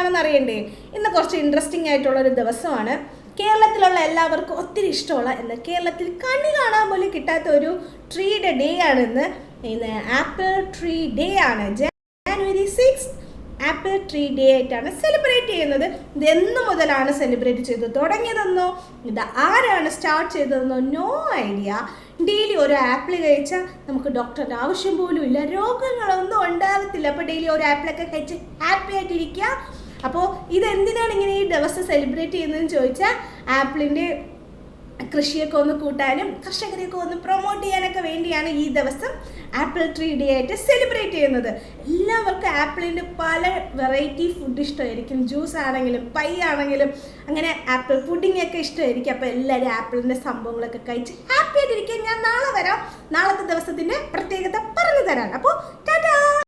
എന്താണെന്ന് അറിയണ്ടേ? ഇന്ന് കുറച്ച് ഇൻട്രസ്റ്റിംഗ് ആയിട്ടുള്ളൊരു ദിവസമാണ്. കേരളത്തിലുള്ള എല്ലാവർക്കും ഒത്തിരി ഇഷ്ടമുള്ള, എന്താ, കേരളത്തിൽ കണ്ണി കാണാൻ പോലും കിട്ടാത്ത ഒരു ട്രീയുടെ ഡേ ആണ് ഇന്ന് ആപ്പിൾ ട്രീ ഡേ ആണ്. ജനുവരി 6 ആപ്പിൾ ട്രീ ഡേ ആയിട്ടാണ് സെലിബ്രേറ്റ് ചെയ്യുന്നത്. ഇത് എന്ന് മുതലാണ് സെലിബ്രേറ്റ് ചെയ്ത് തുടങ്ങിയതെന്നോ ഇത് ആരാണ് സ്റ്റാർട്ട് ചെയ്തതെന്നോ നോ ഐഡിയ. ഡെയിലി ഒരു ആപ്പിൾ കഴിച്ചാൽ നമുക്ക് ഡോക്ടറുടെ ആവശ്യം പോലും ഇല്ല, രോഗങ്ങളൊന്നും ഉണ്ടാകത്തില്ല. അപ്പോൾ ഡെയിലി ഒരു ആപ്പിളൊക്കെ കഴിച്ച് ഹാപ്പി ആയിട്ടിരിക്കുക. അപ്പോൾ ഇതെന്തിനാണ് ഇങ്ങനെ ഈ ദിവസം സെലിബ്രേറ്റ് ചെയ്യുന്നതെന്ന് ചോദിച്ചാൽ ആപ്പിളിൻ്റെ കൃഷിയൊക്കെ ഒന്ന് കൂട്ടാനും കർഷകരെയൊക്കെ ഒന്ന് പ്രൊമോട്ട് ചെയ്യാനൊക്കെ വേണ്ടിയാണ് ഈ ദിവസം ആപ്പിൾ ട്രീ ഡേ ആയിട്ട് സെലിബ്രേറ്റ് ചെയ്യുന്നത്. എല്ലാവർക്കും ആപ്പിളിൻ്റെ പല വെറൈറ്റി ഫുഡ് ഇഷ്ടമായിരിക്കും. ജ്യൂസ് ആണെങ്കിലും പൈ ആണെങ്കിലും അങ്ങനെ ആപ്പിൾ പുഡിംഗ് ഒക്കെ ഇഷ്ടമായിരിക്കും. അപ്പോൾ എല്ലാവരും ആപ്പിളിൻ്റെ സംഭവങ്ങളൊക്കെ കഴിച്ച് ഹാപ്പി ആയിട്ടിരിക്കുക. ഞാൻ നാളെ വരാം, നാളത്തെ ദിവസത്തിൻ്റെ പ്രത്യേകത പറഞ്ഞു തരാൻ. അപ്പോൾ ടാറ്റാ.